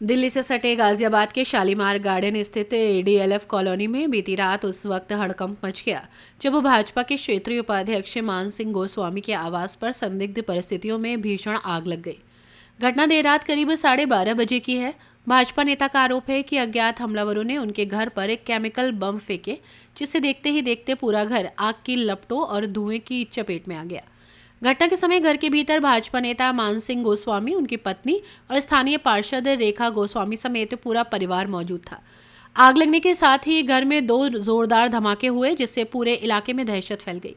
दिल्ली से सटे गाजियाबाद के शालीमार गार्डन स्थित डीएलएफ कॉलोनी में बीती रात उस वक्त हड़कंप मच गया जब भाजपा के क्षेत्रीय उपाध्यक्ष मान सिंह गोस्वामी के आवास पर संदिग्ध परिस्थितियों में भीषण आग लग गई। घटना देर रात करीब 12:30 बजे की है। भाजपा नेता का आरोप है कि अज्ञात हमलावरों ने उनके घर पर एक केमिकल बम फेंके, जिससे देखते ही देखते पूरा घर आग की लपटों और धुएं की चपेट में आ गया। घटना के समय घर के भीतर भाजपा नेता मान सिंह गोस्वामी, उनकी पत्नी और स्थानीय पार्षद रेखा गोस्वामी समेत पूरा परिवार मौजूद था। आग लगने के साथ ही घर में 2 जोरदार धमाके हुए, जिससे पूरे इलाके में दहशत फैल गई।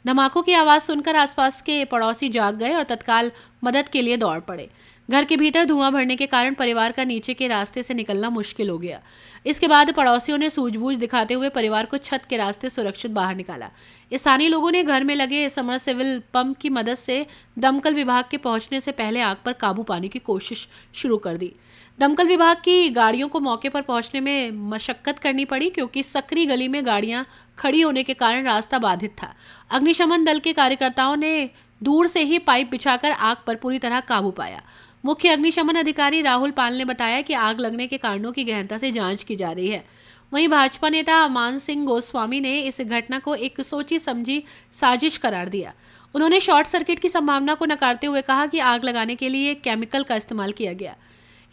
धमाकों की आवाज सुनकर आसपास के पड़ोसी जाग गए और तत्काल मदद के लिए दौड़ पड़े। घर के भीतर धुआं भरने के कारण परिवार का नीचे के रास्ते से निकलना मुश्किल हो गया। इसके बाद पड़ोसियों ने सूझबूझ दिखाते हुए परिवार को छत के रास्ते सुरक्षित बाहर निकाला। स्थानीय लोगों ने घर में लगे समरसेबल पंप की मदद से दमकल विभाग के पहुंचने से पहले आग पर काबू पाने की कोशिश शुरू कर दी। दमकल विभाग की गाड़ियों को मौके पर पहुंचने में मशक्कत करनी पड़ी, क्योंकि सकरी गली में गाड़ियां खड़ी होने के कारण रास्ता बाधित था। अग्निशमन दल के कार्यकर्ताओं ने दूर से ही पाइप बिछाकर आग पर पूरी तरह काबू पाया। मुख्य अग्निशमन अधिकारी राहुल पाल ने बताया कि आग लगने के कारणों की गहनता से जांच की जा रही है। वहीं भाजपा नेता मान सिंह गोस्वामी ने इस घटना को एक सोची समझी साजिश करार दिया। उन्होंने शॉर्ट सर्किट की संभावना को नकारते हुए कहा कि आग लगाने के लिए केमिकल का इस्तेमाल किया गया।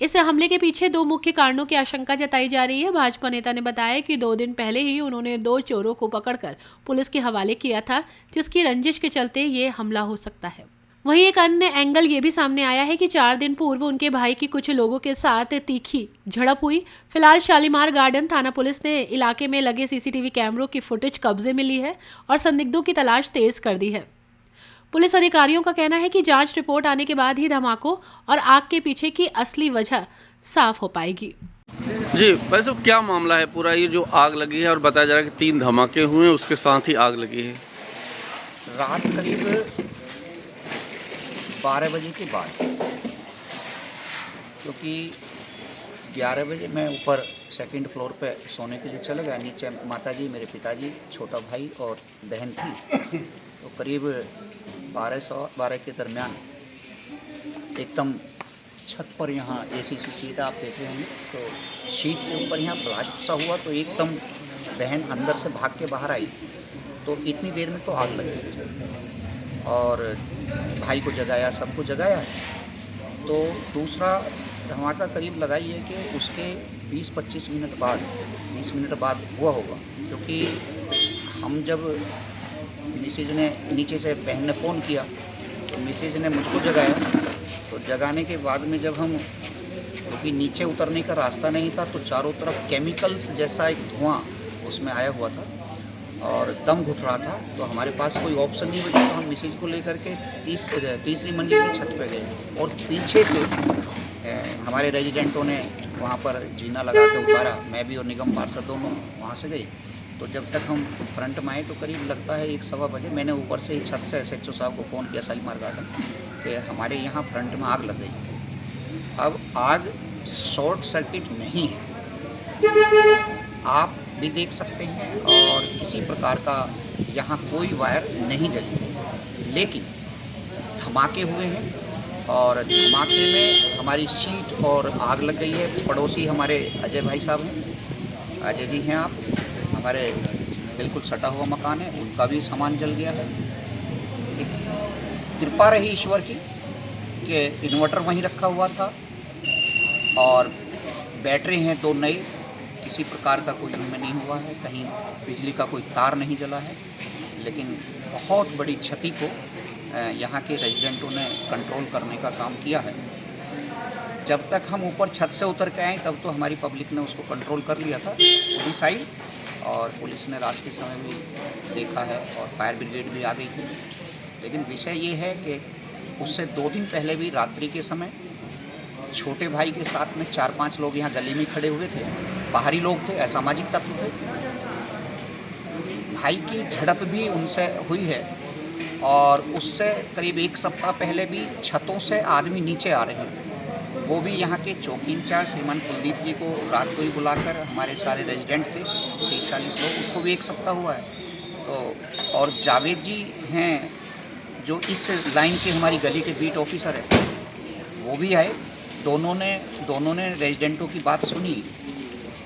इस हमले के पीछे 2 मुख्य कारणों की आशंका जताई जा रही है। भाजपा नेता ने बताया कि 2 दिन पहले ही उन्होंने 2 चोरों को पकड़कर पुलिस के हवाले किया था, जिसकी रंजिश के चलते ये हमला हो सकता है। वहीं एक अन्य एंगल ये भी सामने आया है कि 4 दिन पूर्व उनके भाई की कुछ लोगों के साथ तीखी झड़प हुई। फिलहाल शालीमार गार्डन थाना पुलिस ने इलाके में लगे सीसीटीवी कैमरों की फुटेज कब्जे में ली है और संदिग्धों की तलाश तेज कर दी है। पुलिस अधिकारियों का कहना है कि जांच रिपोर्ट आने के बाद ही धमाकों और आग के पीछे की असली वजह साफ हो पाएगी। जी वैसे क्या मामला है पूरा, ये जो आग लगी है और बताया जा रहा है कि 3 धमाके हुए हैं, उसके साथ ही आग लगी है। रात करीब 12 बजे के बाद, क्योंकि 11 बजे मैं ऊपर 2nd फ्लोर पे सोने के लिए चला गया। नीचे माताजी, मेरे पिताजी, छोटा भाई और बहन थी। तो करीब 12 के दरमियान एकदम छत पर यहाँ एसी सी सीट आप देखे होंगे, तो शीट के ऊपर यहाँ ब्लास्ट सा हुआ। तो एकदम बहन अंदर से भाग के बाहर आई, तो इतनी देर में तो आग लग गई और भाई को जगाया, सबको जगाया। तो दूसरा धमाका करीब लगाइए कि उसके 20-25 मिनट बाद, 20 मिनट बाद हुआ होगा, क्योंकि हम जब मिसेज ने नीचे से, बहन ने फ़ोन किया तो मिसेज ने मुझको जगाया। तो जगाने के बाद में जब हम, क्योंकि नीचे उतरने का रास्ता नहीं था, तो चारों तरफ केमिकल्स जैसा एक धुआं उसमें आया हुआ था और दम घुट रहा था। तो हमारे पास कोई ऑप्शन नहीं बचा, तो हम मिसेज को लेकर के तीसरी मंजिल की छत पे गए और पीछे से हमारे रेजिडेंटों ने वहाँ पर जीना लगा के उतारा। मैं भी और निगम पार्षद दोनों वहाँ से गए। तो जब तक हम फ्रंट में आए तो करीब लगता है 1-1.15 बजे। मैंने ऊपर से ही छत से SHO साहब को फ़ोन किया शालीमार गार्डन कि हमारे यहाँ फ्रंट में आग लग गई। अब आग शॉर्ट सर्किट नहीं है, आप भी देख सकते हैं, और किसी प्रकार का यहाँ कोई वायर नहीं जली, लेकिन धमाके हुए हैं और धमाके में हमारी शीट और आग लग गई है। पड़ोसी हमारे अजय भाई साहब हैं, अजय जी हैं आप, हमारे बिल्कुल सटा हुआ मकान है, उनका भी सामान जल गया है। एक कृपा रही ईश्वर की कि इन्वर्टर वहीं रखा हुआ था और बैटरी हैं 2 नई, किसी प्रकार का कोई उनमें नहीं हुआ है, कहीं बिजली का कोई तार नहीं जला है। लेकिन बहुत बड़ी क्षति को यहाँ के रेजिडेंटों ने कंट्रोल करने का काम किया है। जब तक हम ऊपर छत से उतर के आए तब तो हमारी पब्लिक ने उसको कंट्रोल कर लिया था, पुलिस आई और पुलिस ने रात के समय भी देखा है और फायर ब्रिगेड भी आ गई थी। लेकिन विषय ये है कि उससे 2 दिन पहले भी रात्रि के समय छोटे भाई के साथ में 4-5 लोग यहाँ गली में खड़े हुए थे, बाहरी लोग थे, असामाजिक तत्व थे। भाई की झड़प भी उनसे हुई है और उससे करीब 1 सप्ताह पहले भी छतों से आदमी नीचे आ रहे हैं। वो भी यहाँ के चौकी इंचार्ज श्रीमान कुलदीप जी को रात को ही बुलाकर, हमारे सारे रेजिडेंट थे 30-40 लोग, उसको भी 1 सप्ताह हुआ है। तो और जावेद जी हैं जो इस लाइन के हमारी गली के बीट ऑफिसर है, वो भी आए, दोनों ने रेजिडेंटों की बात सुनी।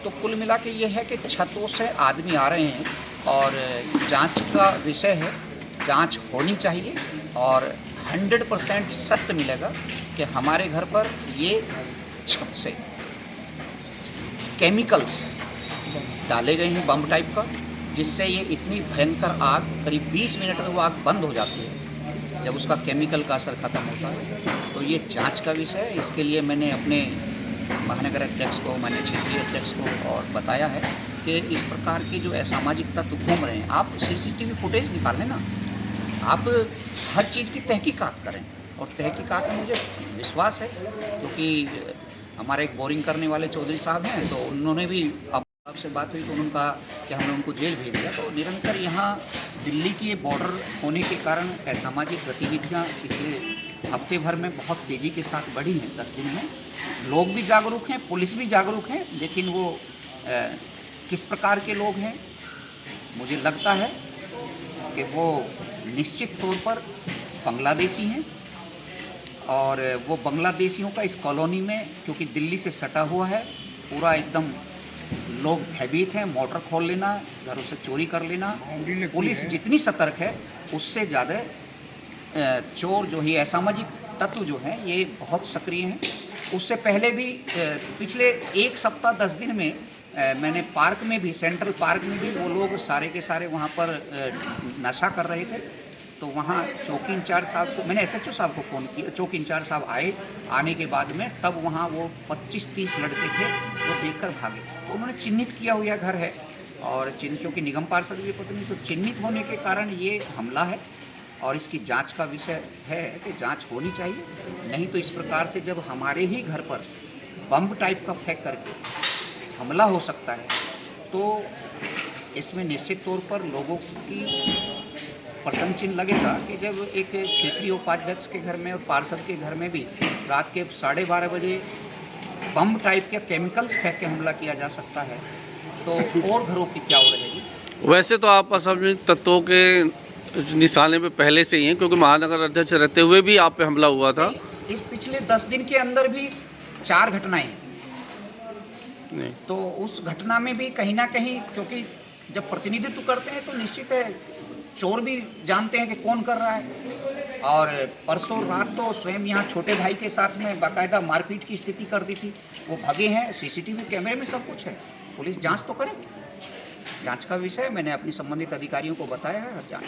तो कुल मिला के ये है कि छतों से आदमी आ रहे हैं और जांच का विषय है, जांच होनी चाहिए और 100% सत्य मिलेगा कि हमारे घर पर ये छत से केमिकल्स डाले गए हैं बम टाइप का, जिससे ये इतनी भयंकर आग करीब 20 मिनट में वो आग बंद हो जाती है जब उसका केमिकल का असर ख़त्म होता है। तो ये जांच का विषय है। इसके लिए मैंने अपने महानगर अध्यक्ष को, माननीय क्षेत्रीय अध्यक्ष को और बताया है कि इस प्रकार के जो असामाजिक तत्व घूम रहे हैं, आप CCTV फुटेज निकाल लें ना, आप हर चीज़ की तहकीकात करें। और तहकीकात में मुझे विश्वास है, क्योंकि हमारे एक बोरिंग करने वाले चौधरी साहब हैं, तो उन्होंने भी आपसे बात हुई तो उन्होंने कहा कि हमने उनको जेल भेज दिया। तो निरंतर यहाँ दिल्ली की ये बॉर्डर होने के कारण असामाजिक गतिविधियाँ पिछले हफ्ते भर में बहुत तेज़ी के साथ बढ़ी हैं। 10 दिन में लोग भी जागरूक हैं, पुलिस भी जागरूक है, लेकिन वो किस प्रकार के लोग हैं, मुझे लगता है कि वो निश्चित तौर पर बांग्लादेशी हैं। और वो बांग्लादेशियों का इस कॉलोनी में, क्योंकि दिल्ली से सटा हुआ है, पूरा एकदम लोग भयभीत हैं। मोटर खोल लेना, घरों से चोरी कर लेना, पुलिस जितनी सतर्क है उससे ज़्यादा चोर जो है, असामाजिक तत्व जो हैं, ये बहुत सक्रिय हैं। उससे पहले भी पिछले 1 सप्ताह 10 दिन में मैंने पार्क में भी, सेंट्रल पार्क में भी वो लोग सारे के सारे वहाँ पर नशा कर रहे थे। तो वहाँ चौकी इंचार्ज साहब को, मैंने SHO साहब को फ़ोन किया, चौकी इंचार्ज साहब आए, आने के बाद में तब वहाँ वो 25-30 लड़के थे, वो देखकर भागे। तो उन्होंने चिन्हित किया हुआ घर है और क्योंकि निगम पार्षद भी पता नहीं, तो चिन्हित होने के कारण ये हमला है और इसकी जांच का विषय है कि जांच होनी चाहिए। नहीं तो इस प्रकार से जब हमारे ही घर पर बम टाइप का फेंक करके हमला हो सकता है, तो इसमें निश्चित तौर पर लोगों की प्रश्न चिन्ह लगेगा कि जब एक क्षेत्रीय उपाध्यक्ष के घर में और पार्षद के घर में भी रात के 12:30 बजे बम टाइप के केमिकल्स फेंक के हमला किया जा सकता है, तो और घरों की क्या हो रहेगी। वैसे तो आप असामाजिक तत्वों के निशाने पे पहले से ही हैं, क्योंकि महानगर अध्यक्ष रहते हुए भी आप पे हमला हुआ था। इस पिछले 10 दिन के अंदर भी 4 घटनाएं, नहीं तो उस घटना में भी कहीं ना कहीं, क्योंकि जब प्रतिनिधित्व करते हैं तो निश्चित है चोर भी जानते हैं कि कौन कर रहा है। और परसों रात तो स्वयं यहाँ छोटे भाई के साथ में बाकायदा मारपीट की स्थिति कर दी थी, वो भगे हैं। CCTV कैमरे में सब कुछ है, पुलिस जांच तो करे, जांच का विषय मैंने अपनी संबंधित अधिकारियों को बताया है, जांच